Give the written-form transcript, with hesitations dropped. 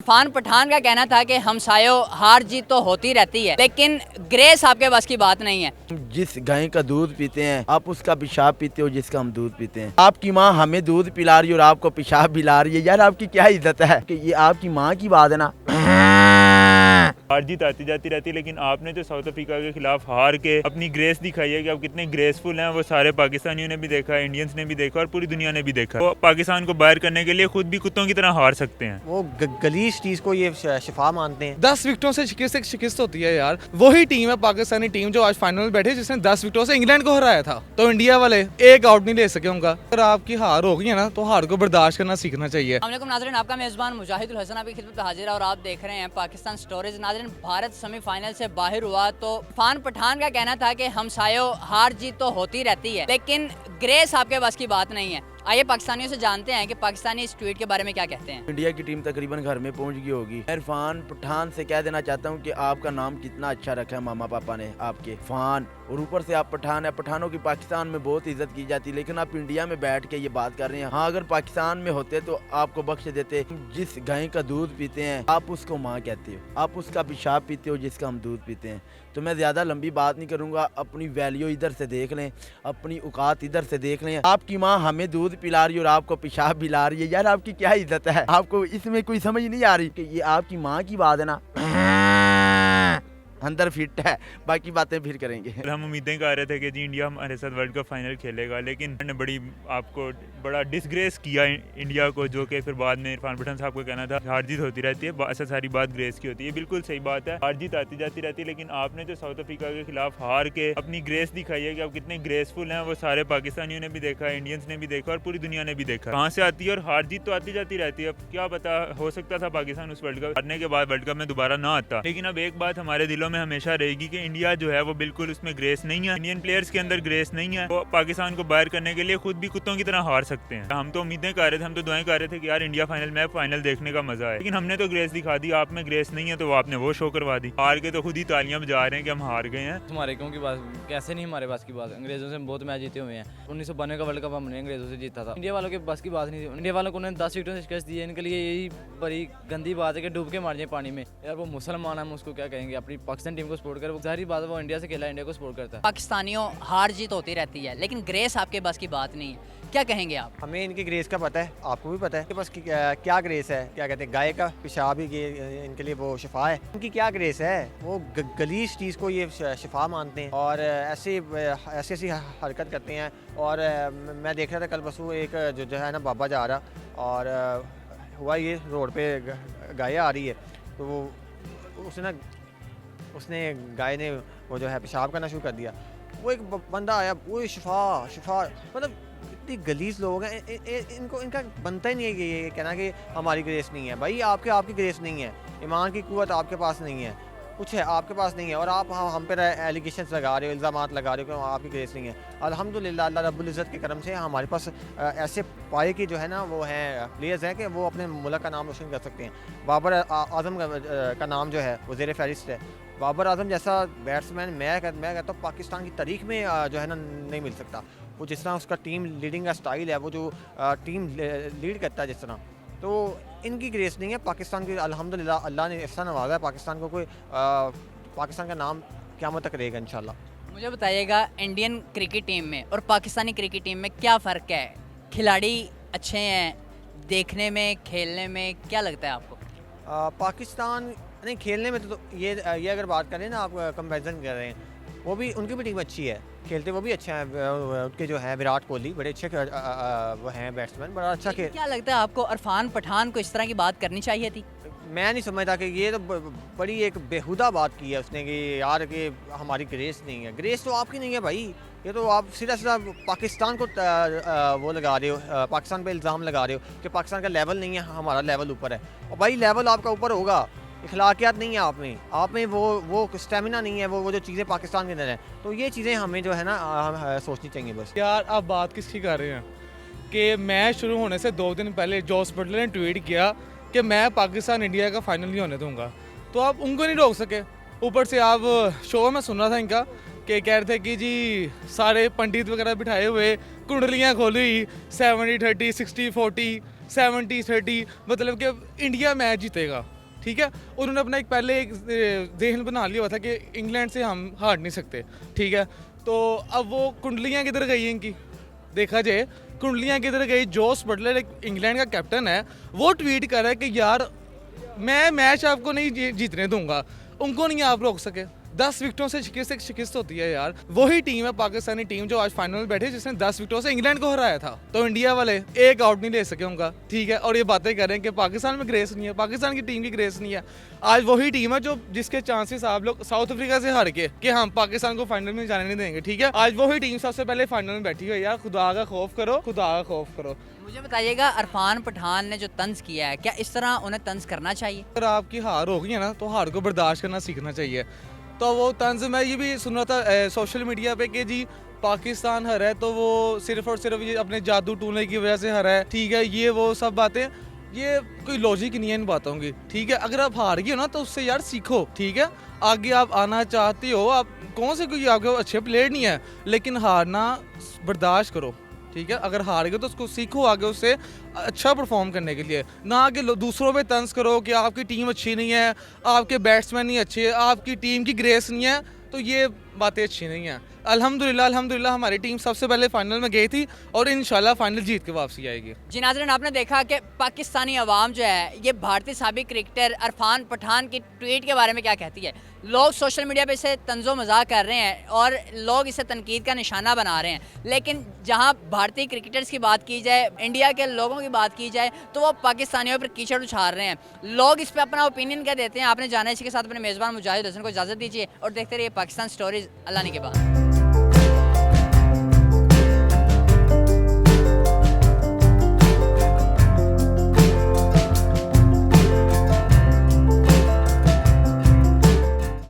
इरफान पठान का कहना था कि हमसायों हार जीत तो होती रहती है, लेकिन ग्रेस आपके बस की बात नहीं है। जिस गाय का दूध पीते हैं आप उसका पेशाब पीते हो जिसका हम दूध पीते हैं। आपकी माँ हमें दूध पिला रही है और आपको पेशाब पिला रही है, यार आपकी क्या इज्जत है कि ये आपकी माँ की बात है ना। हार जीत आती जाती रहती है, लेकिन आपने जो साउथ अफ्रीका के खिलाफ हार के अपनी ग्रेस दिखाई है कि आप कितने ग्रेसफुल हैं, वो सारे पाकिस्तानियों ने भी देखा, इंडियंस ने भी देखा और पूरी दुनिया ने भी देखा। वो पाकिस्तान को बाहर करने के लिए खुद भी कुत्तों की तरह हार सकते हैं। वो गलीज चीज को ये शिफा मानते हैं। 10 विकेटों से शिकस्त होती है यार। वही टीम है पाकिस्तानी टीम जो आज फाइनल में बैठी जिसने 10 विकेटों से इंग्लैंड को हराया था, तो इंडिया वाले एक आउट नहीं ले सके उनका। अगर आपकी हार हो गई है ना तो हार को बर्दाश्त करना सीखना चाहिए। अस्सलाम वालेकुम नाज़रीन, आपका मेज़बान मुजाहिदुल हसन आपकी खिदमत में हाजिर है और आप देख रहे हैं पाकिस्तान स्टोरीज। नाज़रीन, भारत सेमीफाइनल से बाहर हुआ तो इरफान पठान का कहना था कि हमसायों हार जीत तो होती रहती है, लेकिन ग्रेस आपके बस की बात नहीं है। आइए पाकिस्तानियों से जानते हैं कि पाकिस्तानी इस ट्वीट के बारे में क्या कहते हैं। इंडिया की टीम तकरीबन घर में पहुंच गई होगी। मैं इरफान पठान से कह देना चाहता हूं कि आपका नाम कितना अच्छा रखा है मामा पापा ने आपके, फान, और ऊपर से आप पठान है। पठानों की पाकिस्तान में बहुत इज्जत की जाती है, लेकिन आप इंडिया में बैठ के ये बात कर रहे हैं। हाँ, अगर पाकिस्तान में होते तो आपको बख्श देते। जिस गाय का दूध पीते हैं आप उसको माँ कहते हो, आप उसका पेशाब पीते हो जिसका हम दूध पीते हैं। तो मैं ज़्यादा लंबी बात नहीं करूँगा, अपनी वैल्यू इधर से देख लें, अपनी औकात इधर से देख लें। आपकी माँ हमें दूध पिला रही है और आपको पेशाब पिला रही है, यार आपकी क्या इज्जत है। आपको इसमें कोई समझ नहीं आ रही कि ये आपकी माँ की बात है ना। अंदर फिट है, बाकी बातें फिर करेंगे। हम उम्मीदें कर रहे थे कि जी इंडिया हमारे साथ वर्ल्ड कप फाइनल खेलेगा, लेकिन उन्होंने बड़ा डिसग्रेस किया इंडिया को, जो कि फिर बाद में इरफान पठान साहब को कहना था हार जीत होती रहती है, ऐसा सारी बात ग्रेस की होती है। बिल्कुल सही बात है, हार जीत आती जाती रहती है, लेकिन आपने जो साउथ अफ्रीका के खिलाफ हार के अपनी ग्रेस दिखाई है कि आप कितने ग्रेसफुल हैं, वो सारे पाकिस्तानियों ने भी देखा, इंडियंस ने भी देखा और पूरी दुनिया ने भी देखा। कहाँ से आती है और हार जीत तो आती जाती रहती है। अब क्या पता, हो सकता था पाकिस्तान उस वर्ल्ड कप हारने के बाद वर्ल्ड कप में दोबारा ना आता, लेकिन अब एक बात हमारे दिलों में हमेशा रहेगी कि इंडिया जो है वो बिल्कुल उसमें ग्रेस नहीं है, इंडियन प्लेयर्स के अंदर ग्रेस नहीं है। वो पाकिस्तान को बाहर करने के लिए खुद भी कुत्तों की तरह हार सकते हैं। हम तो उम्मीदें कर रहे थे, हम तो दुआएं कर रहे थे कि यार इंडिया फाइनल देखने का मजा है, लेकिन हमने तो ग्रेस दिखा दी। आप में ग्रेस नहीं है तो आपने वो शो करवा दी। हार के तो खुद ही तालियां बजा रहे हैं कि हम हार गए हैं। हमारे क्यों की बात कैसे नहीं, हमारे पास की बात। अंग्रेजों से हम बहुत मैच जीते हुए हैं। 1992 का वर्ल्ड कप हमने अंग्रेजों से जीता था। इंडिया वालों के बस की बात नहीं थी। इंडिया वालों को उन्होंने 10 विकेटों से शिकस्त दी है। इनके लिए यही बड़ी गंदी बात है कि डूब के मार जाए पानी में। यार वो मुसलमान, हम उसको क्या कहेंगे, अपनी पाकिस्तान टीम को सपोर्ट कर। वो जाहिर बात है वो इंडिया से खेला, इंडिया को सपोर्ट करता है। पाकिस्तानियों हार जीत होती रहती है, लेकिन ग्रेस आपके बस की बात नहीं है। क्या कहेंगे आप? हमें इनकी ग्रेस का पता है, आपको भी पता है कि बस क्या ग्रेस है। क्या कहते हैं, गाय का पेशाब ही इनके लिए वो शिफा है। इनकी क्या ग्रेस है, वो गलीज चीज़ को ये शिफा मानते हैं और ऐसी हरकत करते हैं। और मैं देख रहा था कल परसों एक जो है ना बाबा जा रहा और हुआ ये रोड पे गाय आ रही है, तो वो उसने गाय ने वो जो है पेशाब करना शुरू कर दिया। वो एक बंदा आया, वो शिफा मतलब इतनी गलीज लोग हैं, इनका बनता ही नहीं है कि ये कहना कि हमारी ग्रेस नहीं है। भाई आपकी ग्रेस नहीं है, ईमान की कुव्वत आपके पास नहीं है, कुछ है आपके पास नहीं है, और आप हम पे एलिगेशंस लगा रहे हो, इल्ज़ामात लगा रहे हो कि आपकी ग्रेस नहीं है। अल्हम्दुलिल्लाह अल्लाह रब्बुल इज़्ज़त के करम से हमारे पास ऐसे पाए की जो है ना वो हैं प्लेयर्स हैं कि वो अपने मुल्क का नाम रोशन कर सकते हैं। बाबर आजम का नाम जो है वो ज़ेर फहरिस्त है। बाबर आजम जैसा बैट्समैन मैं कहता हूँ पाकिस्तान की तारीख में जो है ना नहीं मिल सकता। वो जिस तरह उसका टीम लीडिंग का स्टाइल है, वो जो टीम लीड करता है जिस तरह, तो इनकी ग्रेस नहीं है। पाकिस्तान की अल्हम्दुलिल्लाह अल्लाह ने ऐसा नवाजा है पाकिस्तान को, कोई पाकिस्तान का नाम क़यामत तक रहेगा इंशाल्लाह। मुझे बताइएगा, इंडियन क्रिकेट टीम में और पाकिस्तानी क्रिकेट टीम में क्या फ़र्क है? खिलाड़ी अच्छे हैं देखने में, खेलने में क्या लगता है आपको? पाकिस्तान नहीं, खेलने में तो ये अगर बात करें ना, आप कंपैरिजन कर रहे हैं, वो भी उनकी भी टीम अच्छी है, खेलते वो भी अच्छा है। उनके जो है विराट कोहली बड़े अच्छे वो हैं बैट्समैन, बड़ा अच्छा खेल। क्या लगता है आपको इरफान पठान को इस तरह की बात करनी चाहिए थी? मैं नहीं समझता कि ये तो बड़ी एक बेहुदा बात की है उसने कि यार कि हमारी ग्रेस नहीं है। ग्रेस तो आपकी नहीं है भाई, ये तो आप सीधा पाकिस्तान को वो लगा रहे हो, पाकिस्तान पे इल्ज़ाम लगा रहे हो कि पाकिस्तान का लेवल नहीं है, हमारा लेवल ऊपर है। और भाई लेवल आपका ऊपर होगा, इखलाकियात नहीं है आप में वो स्टेमिना नहीं है, वो जो चीज़ें पाकिस्तान के अंदर हैं। तो ये चीज़ें हमें जो है ना सोचनी चाहिए बस। यार आप बात किसकी कर रहे हैं कि मैच शुरू होने से 2 दिन पहले जॉस बटलर ने ट्वीट किया कि मैं पाकिस्तान इंडिया का फाइनल नहीं होने दूंगा, तो आप उनको नहीं रोक सके। ऊपर से आप शो में सुन रहा था इनका कि कह रहे थे कि जी सारे पंडित वगैरह बिठाए हुए, कुंडलियाँ खोली, 70-30, 60-40, 70-30, मतलब कि इंडिया मैच जीतेगा, ठीक है। उन्होंने अपना एक पहले एक जहन बना लिया हुआ था कि इंग्लैंड से हम हार नहीं सकते, ठीक है। तो अब वो कुंडलियाँ किधर गई हैं इनकी, देखा जाए कुंडलियाँ किधर गई। जोस बटलर एक इंग्लैंड का कैप्टन है, वो ट्वीट कर रहा है कि यार मैं मैच आपको नहीं जीतने दूंगा, उनको नहीं आप रोक सके। 10 विकेटों से शिकस्त होती है यार। वही टीम है पाकिस्तानी टीम जो आज फाइनल में बैठी जिसने 10 विकेटों से इंग्लैंड को हराया था। तो इंडिया वाले एक आउट नहीं ले सके उनका, ठीक है। और ये बातें कर रहे हैं कि पाकिस्तान में ग्रेस नहीं है, पाकिस्तान की टीम की ग्रेस नहीं है। आज वही टीम है जो जिसके चांसेस आप लोग साउथ अफ्रीका से हार के कि हम पाकिस्तान को फाइनल में जाने नहीं देंगे, ठीक है। आज वही टीम सबसे पहले फाइनल में बैठी है। यार खुदा का खौफ करो, खुदा का खौफ करो। मुझे बताइएगा, इरफान पठान ने जो तंज किया है, क्या इस तरह उन्हें तंज करना चाहिए? अगर आपकी हार हो गई है ना तो हार को बर्दाश्त करना सीखना चाहिए। तो वो तंज मैं ये भी सुन रहा था सोशल मीडिया पे कि जी पाकिस्तान हरा है तो वो सिर्फ और सिर्फ ये अपने जादू टूने की वजह से हरा है, ठीक है। ये वो सब बातें, ये कोई लॉजिक नहीं है इन बातों की, ठीक है। अगर आप हार गए हो ना तो उससे यार सीखो, ठीक है। आगे आप आना चाहते हो, आप कौन से कोई आपके अच्छे प्लेयर नहीं है, लेकिन हारना बर्दाश्त करो, ठीक है। अगर हार गए तो उसको सीखो आगे उससे अच्छा परफॉर्म करने के लिए, ना कि दूसरों पे तंज करो कि आपकी टीम अच्छी नहीं है, आपके बैट्समैन नहीं अच्छे, आपकी टीम की ग्रेस नहीं है। तो ये बातें अच्छी नहीं हैं। अल्हम्दुलिल्लाह हमारी टीम सबसे पहले फाइनल में गई थी और इंशाल्लाह फाइनल जीत के वापसी आएगी। जी नाज़रीन, आपने देखा कि पाकिस्तानी अवाम जो है ये भारतीय साबिक क्रिकेटर इरफान पठान की ट्वीट के बारे में क्या कहती है। लोग सोशल मीडिया पे इसे तंज़ो मज़ाक कर रहे हैं और लोग इसे तनकीद का निशाना बना रहे हैं, लेकिन जहां भारतीय क्रिकेटर्स की बात की जाए, इंडिया के लोगों की बात की जाए, तो वो पाकिस्तानियों पर कीचड़ उछाल रहे हैं। लोग इस पर अपना ओपिनियन क्या देते हैं आपने जाना। इसी के साथ अपने मेज़बान मुजाहिद हसन को इजाज़त दीजिए और देखते रहिए पाकिस्तान स्टोरीज़। अल्लाह ने के बाद।